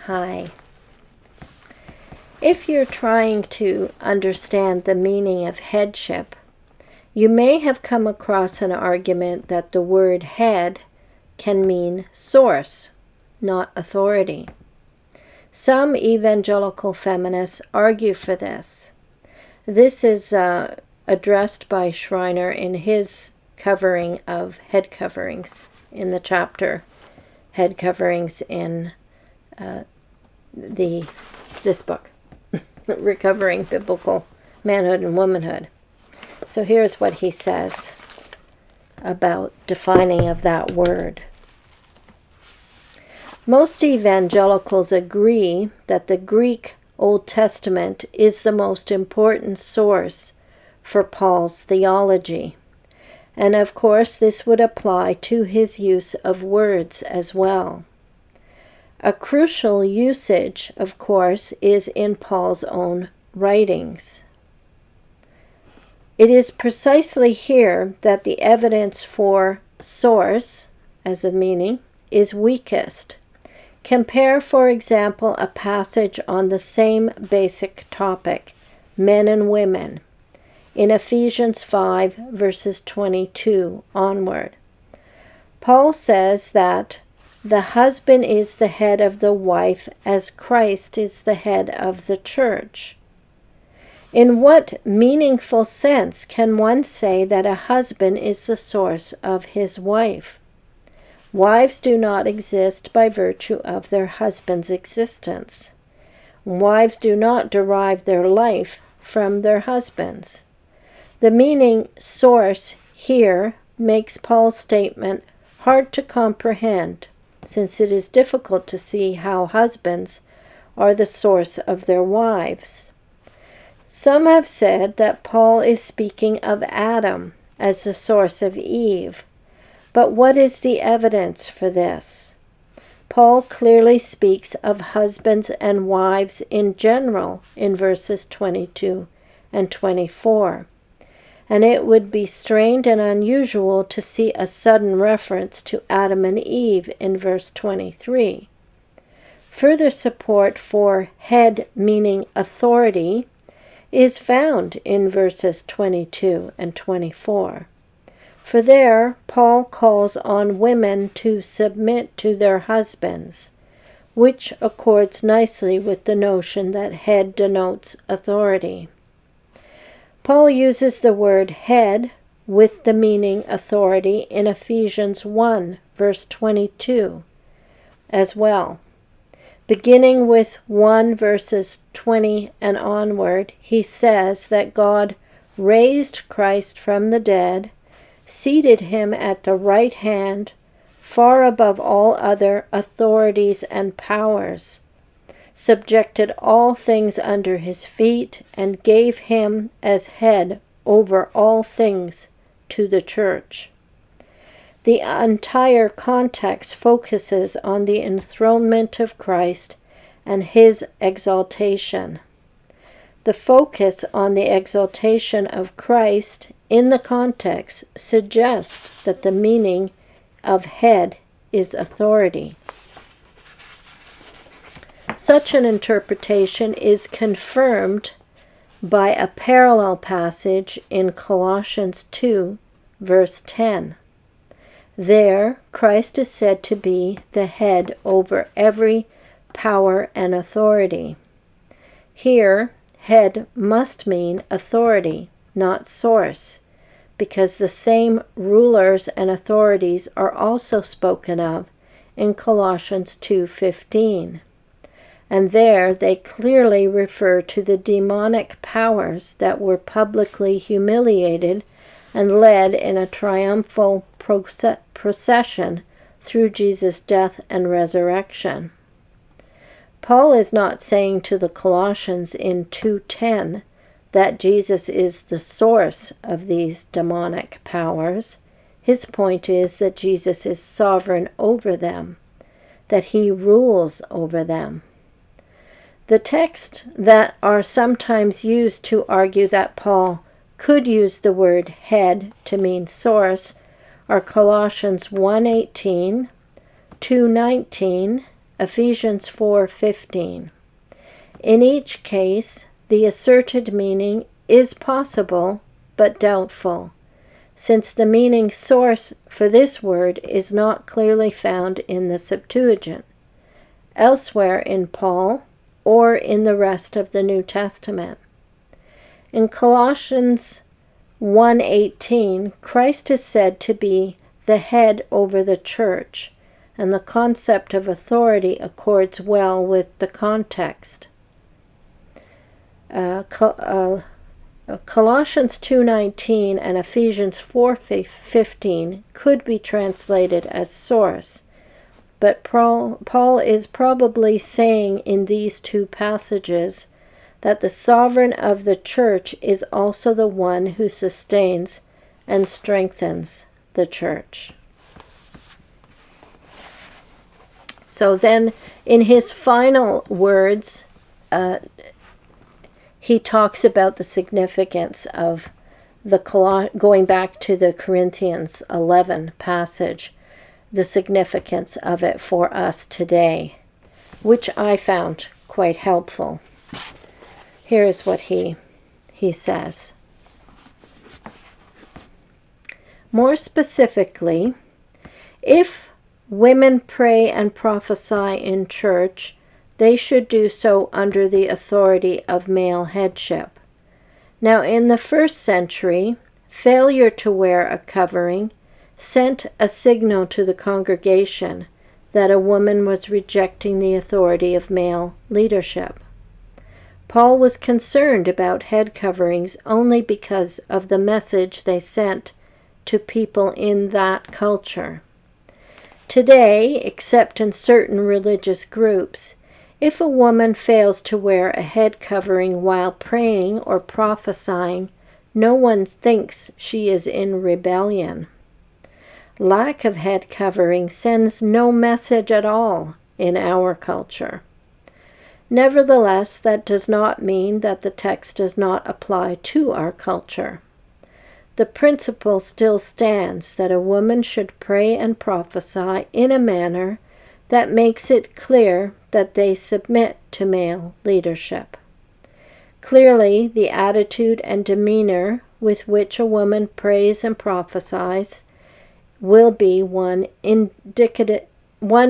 Hi. If you're trying to understand the meaning of headship, you may have come across an argument that the word head can mean source, not authority. Some evangelical feminists argue for this. This is addressed by Schreiner in his covering of head coverings in the chapter Head Coverings in this book, Recovering Biblical Manhood and Womanhood. So here's what he says about defining of that word. Most evangelicals agree that the Greek Old Testament is the most important source for Paul's theology. And of course, this would apply to his use of words as well. A crucial usage, of course, is in Paul's own writings. It is precisely here that the evidence for source, as a meaning, is weakest. Compare, for example, a passage on the same basic topic, men and women, in Ephesians 5, verses 22 onward. Paul says that the husband is the head of the wife as Christ is the head of the church. In what meaningful sense can one say that a husband is the source of his wife? Wives do not exist by virtue of their husband's existence. Wives do not derive their life from their husbands. The meaning source here makes Paul's statement hard to comprehend, since it is difficult to see how husbands are the source of their wives. Some have said that Paul is speaking of Adam as the source of Eve, but what is the evidence for this? Paul clearly speaks of husbands and wives in general in verses 22 and 24. And it would be strange and unusual to see a sudden reference to Adam and Eve in verse 23. Further support for head meaning authority is found in verses 22 and 24. For there, Paul calls on women to submit to their husbands, which accords nicely with the notion that head denotes authority. Paul uses the word head with the meaning authority in Ephesians 1, verse 22 as well. Beginning with 1 verses 20 and onward, he says that God raised Christ from the dead, seated him at the right hand, far above all other authorities and powers, subjected all things under his feet, and gave him as head over all things to the church. The entire context focuses on the enthronement of Christ and his exaltation. The focus on the exaltation of Christ in the context suggests that the meaning of head is authority. Such an interpretation is confirmed by a parallel passage in Colossians 2, verse 10. There, Christ is said to be the head over every power and authority. Here, head must mean authority, not source, because the same rulers and authorities are also spoken of in Colossians 2:15. And there they clearly refer to the demonic powers that were publicly humiliated and led in a triumphal procession through Jesus' death and resurrection. Paul is not saying to the Colossians in 2:10 that Jesus is the source of these demonic powers. His point is that Jesus is sovereign over them, that he rules over them. The texts that are sometimes used to argue that Paul could use the word head to mean source are Colossians 1:18, 2:19, Ephesians 4:15. In each case, the asserted meaning is possible but doubtful, since the meaning source for this word is not clearly found in the Septuagint, elsewhere in Paul, or in the rest of the New Testament. In Colossians 1:18, Christ is said to be the head over the church, and the concept of authority accords well with the context. Colossians 2:19 and Ephesians 4:15 could be translated as source, but Paul is probably saying in these two passages that the sovereign of the church is also the one who sustains and strengthens the church. So then, in his final words, he talks about the significance of going back to the Corinthians 11 passage, the significance of it for us today, which I found quite helpful. Here is what he says. More specifically, if women pray and prophesy in church, they should do so under the authority of male headship. Now, in the first century, failure to wear a covering sent a signal to the congregation that a woman was rejecting the authority of male leadership. Paul was concerned about head coverings only because of the message they sent to people in that culture. Today, except in certain religious groups, if a woman fails to wear a head covering while praying or prophesying, no one thinks she is in rebellion. Lack of head covering sends no message at all in our culture. Nevertheless, that does not mean that the text does not apply to our culture. The principle still stands that a woman should pray and prophesy in a manner that makes it clear that they submit to male leadership. Clearly, the attitude and demeanor with which a woman prays and prophesies will be one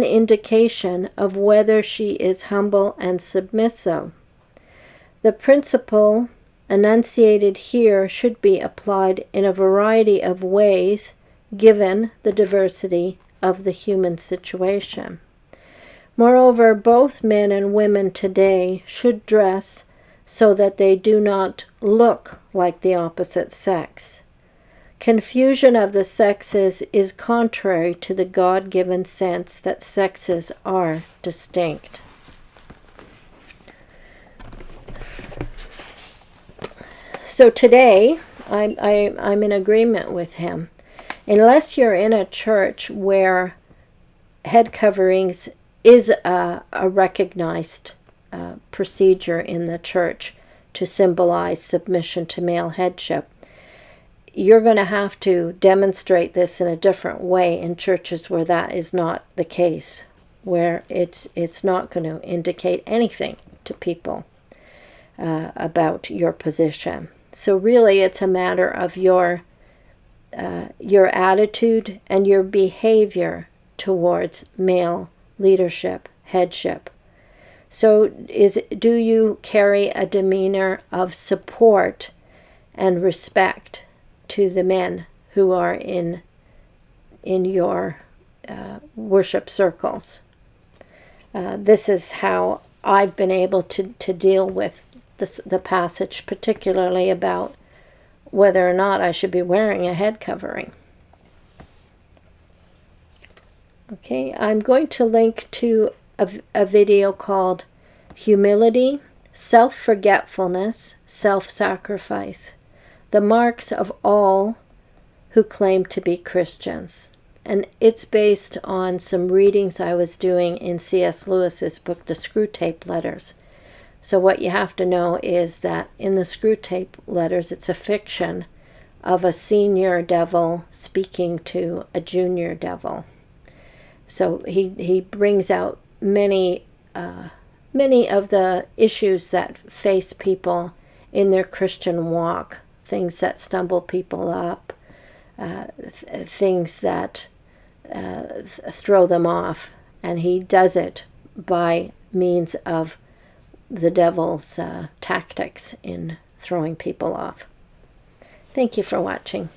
indication of whether she is humble and submissive. The principle enunciated here should be applied in a variety of ways given the diversity of the human situation. Moreover, both men and women today should dress so that they do not look like the opposite sex. Confusion of the sexes is contrary to the God-given sense that sexes are distinct. So today, I'm in agreement with him. Unless you're in a church where head coverings is a recognized procedure in the church to symbolize submission to male headship, you're going to have to demonstrate this in a different way in churches where that is not the case, where it's not going to indicate anything to people about your position. So really, it's a matter of your attitude and your behavior towards male leadership, headship. So do you carry a demeanor of support and respect to the men who are in your worship circles? This is how I've been able to deal with the passage, particularly about whether or not I should be wearing a head covering. Okay, I'm going to link to a video called Humility, Self-Forgetfulness, Self-Sacrifice, the Marks of All Who Claim to be Christians. And it's based on some readings I was doing in C.S. Lewis's book, The Screwtape Letters. So what you have to know is that in the Screwtape Letters, it's a fiction of a senior devil speaking to a junior devil. So he brings out many of the issues that face people in their Christian walk, things that stumble people up, things that throw them off. And he does it by means of the devil's tactics in throwing people off. Thank you for watching.